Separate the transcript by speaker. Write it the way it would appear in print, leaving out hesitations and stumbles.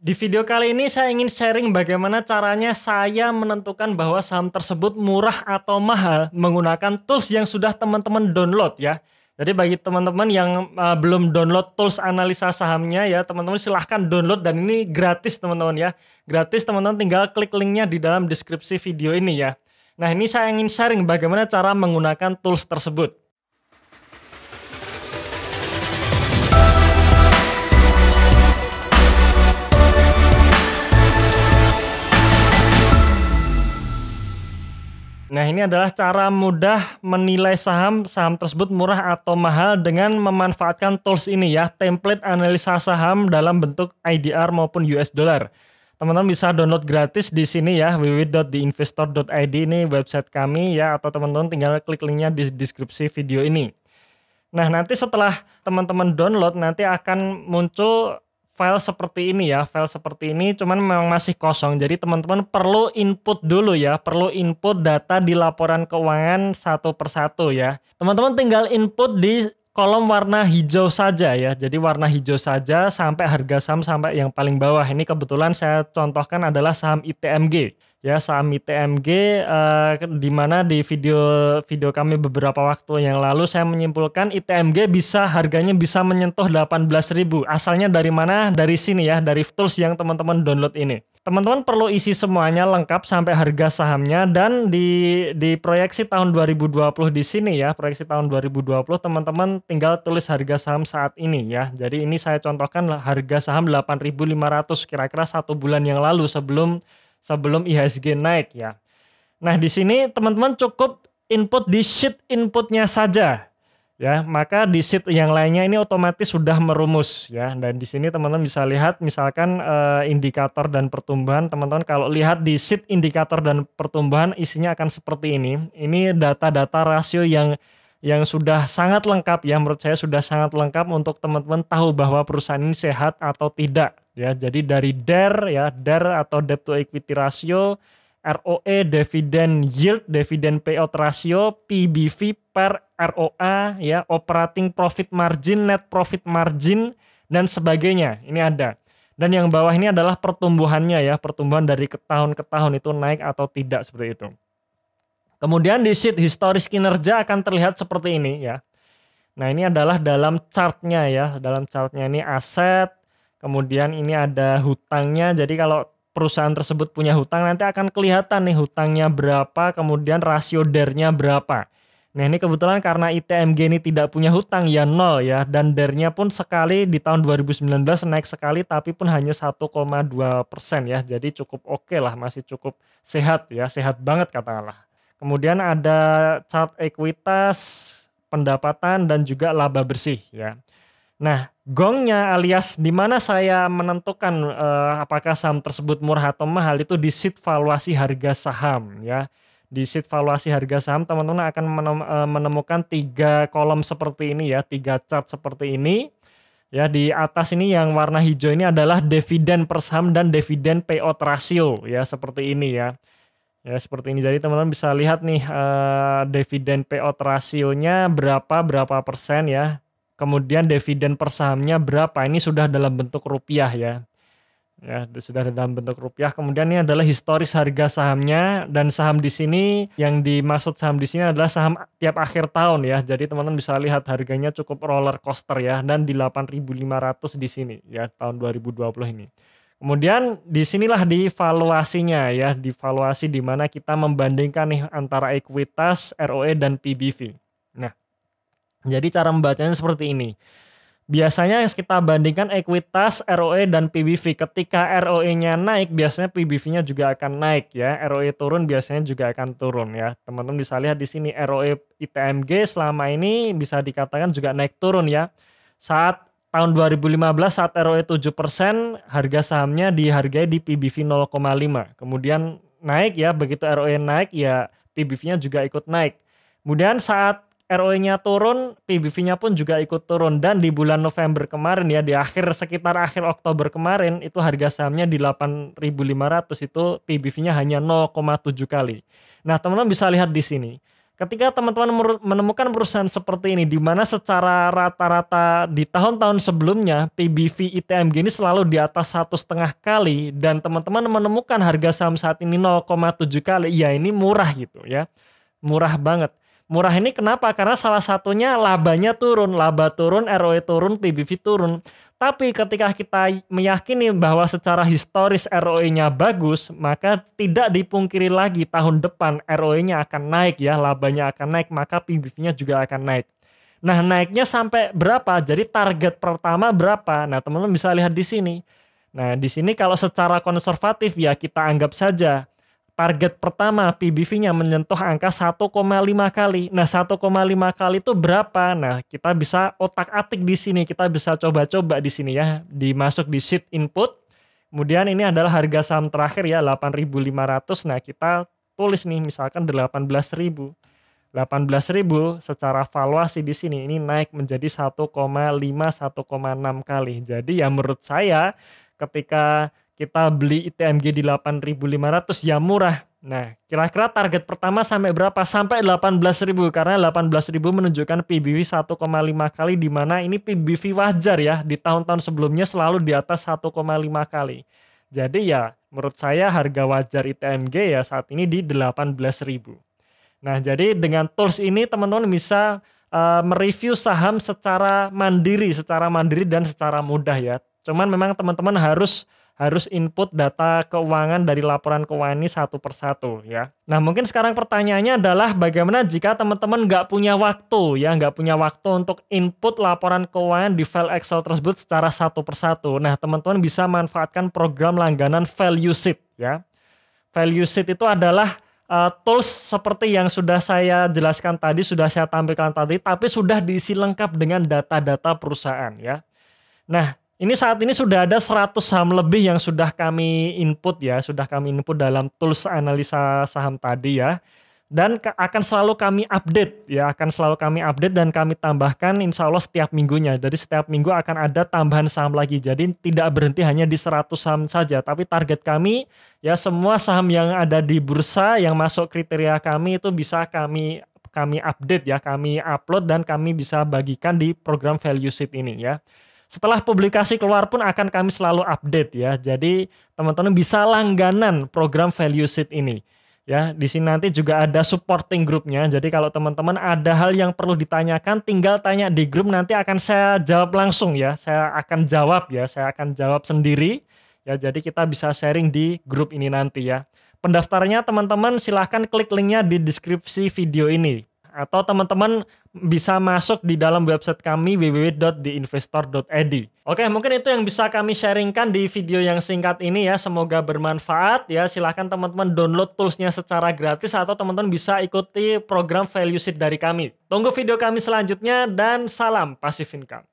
Speaker 1: Di video kali ini saya ingin sharing bagaimana caranya saya menentukan bahwa saham tersebut murah atau mahal menggunakan tools yang sudah teman-teman download ya. Jadi bagi teman-teman yang belum download tools analisa sahamnya ya, teman-teman silahkan download dan ini gratis teman-teman ya. Gratis teman-teman tinggal klik linknya di dalam deskripsi video ini ya. Nah ini saya ingin sharing bagaimana cara menggunakan tools tersebut. Nah ini adalah cara mudah menilai saham tersebut murah atau mahal dengan memanfaatkan tools ini ya, template analisa saham dalam bentuk IDR maupun US dollar. Teman-teman bisa download gratis di sini ya, www.theinvestor.id ini website kami ya, atau teman-teman tinggal klik linknya di deskripsi video ini. Nah nanti setelah teman-teman download nanti akan muncul file seperti ini ya, file seperti ini cuman memang masih kosong. Jadi teman-teman perlu input dulu ya, perlu input data di laporan keuangan satu persatu ya. Teman-teman tinggal input di kolom warna hijau saja ya. Jadi warna hijau saja sampai harga saham sampai yang paling bawah. Ini kebetulan saya contohkan adalah saham ITMG. Ya, saham ITMG di mana di video kami beberapa waktu yang lalu saya menyimpulkan ITMG harganya bisa menyentuh 18.000. Asalnya dari mana? Dari sini ya, dari tools yang teman-teman download ini. Teman-teman perlu isi semuanya lengkap sampai harga sahamnya dan di proyeksi tahun 2020 di sini ya, proyeksi tahun 2020 teman-teman tinggal tulis harga saham saat ini ya. Jadi ini saya contohkan harga saham 8.500 kira-kira 1 bulan yang lalu sebelum IHSG naik ya. Nah di sini teman-teman cukup input di sheet inputnya saja ya, maka di sheet yang lainnya ini otomatis sudah merumus ya. Dan di sini teman-teman bisa lihat misalkan indikator dan pertumbuhan, teman-teman kalau lihat di sheet indikator dan pertumbuhan isinya akan seperti ini. Ini data-data rasio yang sudah sangat lengkap ya, menurut saya sudah sangat lengkap untuk teman-teman tahu bahwa perusahaan ini sehat atau tidak ya. Jadi dari DER ya, DER atau debt to equity ratio, ROE, dividend yield, dividend payout ratio, PBV per ROA ya, operating profit margin, net profit margin dan sebagainya. Ini ada. Dan yang bawah ini adalah pertumbuhannya ya, pertumbuhan dari tahun ke tahun itu naik atau tidak seperti itu. Kemudian di sheet historis kinerja akan terlihat seperti ini ya. Nah ini adalah dalam chartnya ya. Dalam chartnya ini aset, kemudian ini ada hutangnya. Jadi kalau perusahaan tersebut punya hutang nanti akan kelihatan nih hutangnya berapa, kemudian rasio DER-nya berapa. Nah ini kebetulan karena ITMG ini tidak punya hutang ya 0 ya. Dan DER-nya pun sekali di tahun 2019 naik sekali tapi pun hanya 1,2% ya. Jadi cukup oke lah, masih cukup sehat ya, sehat banget katakanlah. Kemudian ada chart ekuitas, pendapatan, dan juga laba bersih ya. Nah, gongnya alias di mana saya menentukan apakah saham tersebut murah atau mahal itu di sheet valuasi harga saham ya. Di sheet valuasi harga saham teman-teman akan menemukan 3 kolom seperti ini ya, 3 chart seperti ini. Ya, di atas ini yang warna hijau ini adalah dividen per saham dan dividen payout ratio ya, seperti ini ya. Ya seperti ini, jadi teman-teman bisa lihat nih dividen payout rasionya berapa persen ya. Kemudian dividen per sahamnya berapa, ini sudah dalam bentuk rupiah ya. Ya sudah dalam bentuk rupiah. Kemudian ini adalah historis harga sahamnya, dan saham di sini yang dimaksud saham di sini adalah saham tiap akhir tahun ya. Jadi teman-teman bisa lihat harganya cukup roller coaster ya, dan di 8.500 di sini ya tahun 2020 ini. Kemudian disinilah di valuasinya ya, di valuasi di mana kita membandingkan nih antara ekuitas, ROE dan PBV. Nah, jadi cara membacanya seperti ini. Biasanya kita bandingkan ekuitas, ROE dan PBV. Ketika ROE-nya naik, biasanya PBV-nya juga akan naik ya. ROE turun biasanya juga akan turun ya. Teman-teman bisa lihat di sini ROE ITMG selama ini bisa dikatakan juga naik turun ya. Saat tahun 2015 saat ROE 7%, harga sahamnya dihargai di PBV 0,5. Kemudian naik ya, begitu ROE naik ya PBV-nya juga ikut naik. Kemudian saat ROE-nya turun, PBV-nya pun juga ikut turun. Dan di bulan November kemarin ya, sekitar akhir Oktober kemarin, itu harga sahamnya di 8.500, itu PBV-nya hanya 0,7 kali. Nah teman-teman bisa lihat di sini. Ketika teman-teman menemukan perusahaan seperti ini, di mana secara rata-rata di tahun-tahun sebelumnya PBV ITMG ini selalu di atas 1,5 kali, dan teman-teman menemukan harga saham saat ini 0,7 kali, ya ini murah gitu ya, murah banget. Murah ini kenapa? Karena salah satunya labanya turun, laba turun, ROE turun, PBV turun. Tapi ketika kita meyakini bahwa secara historis ROE-nya bagus, maka tidak dipungkiri lagi tahun depan ROE-nya akan naik ya, labanya akan naik, maka PBV-nya juga akan naik. Nah, naiknya sampai berapa? Jadi target pertama berapa? Nah, teman-teman bisa lihat di sini. Nah, di sini kalau secara konservatif ya kita anggap saja target pertama PBV-nya menyentuh angka 1,5 kali. Nah, 1,5 kali itu berapa? Nah, kita bisa otak-atik di sini. Kita bisa coba-coba di sini ya. Dimasuk di sheet input. Kemudian ini adalah harga saham terakhir ya, 8.500. Nah, kita tulis nih misalkan 18.000. 18.000 secara valuasi di sini ini naik menjadi 1,5 1,6 kali. Jadi ya menurut saya ketika kita beli ITMG di 8.500 ya murah. Nah, kira-kira target pertama sampai berapa? Sampai 18.000 karena 18.000 menunjukkan PBV 1,5 kali, di mana ini PBV wajar ya. Di tahun-tahun sebelumnya selalu di atas 1,5 kali. Jadi ya menurut saya harga wajar ITMG ya saat ini di 18.000. Nah, jadi dengan tools ini teman-teman bisa mereview saham secara mandiri dan secara mudah ya. Cuman memang teman-teman harus input data keuangan dari laporan keuangan ini satu persatu ya. Nah, mungkin sekarang pertanyaannya adalah bagaimana jika teman-teman nggak punya waktu ya, nggak punya waktu untuk input laporan keuangan di file Excel tersebut secara satu persatu. Nah, teman-teman bisa manfaatkan program langganan Value Sheet ya. Value Sheet itu adalah tools seperti yang sudah saya jelaskan tadi, sudah saya tampilkan tadi, tapi sudah diisi lengkap dengan data-data perusahaan ya. Nah, ini saat ini sudah ada 100 saham lebih yang sudah kami input ya, sudah kami input dalam tools analisa saham tadi ya. Dan akan selalu kami update ya, dan kami tambahkan insya Allah setiap minggunya. Jadi setiap minggu akan ada tambahan saham lagi. Jadi tidak berhenti hanya di 100 saham saja, tapi target kami ya semua saham yang ada di bursa yang masuk kriteria kami itu bisa kami update ya, kami upload dan kami bisa bagikan di program Value Sheet ini ya. Setelah publikasi keluar pun akan kami selalu update ya. Jadi teman-teman bisa langganan program Value Sheet ini. Ya, di sini nanti juga ada supporting grupnya. Jadi kalau teman-teman ada hal yang perlu ditanyakan, tinggal tanya di grup, nanti akan saya jawab langsung ya. Saya akan jawab sendiri. Ya, jadi kita bisa sharing di grup ini nanti ya. Pendaftarannya teman-teman silahkan klik linknya di deskripsi video ini. Atau teman-teman bisa masuk di dalam website kami www.theinvestor.id. Oke, mungkin itu yang bisa kami sharingkan di video yang singkat ini ya. Semoga bermanfaat ya. Silahkan teman-teman download toolsnya secara gratis atau teman-teman bisa ikuti program Value Sheet dari kami. Tunggu video kami selanjutnya dan salam Passive Income.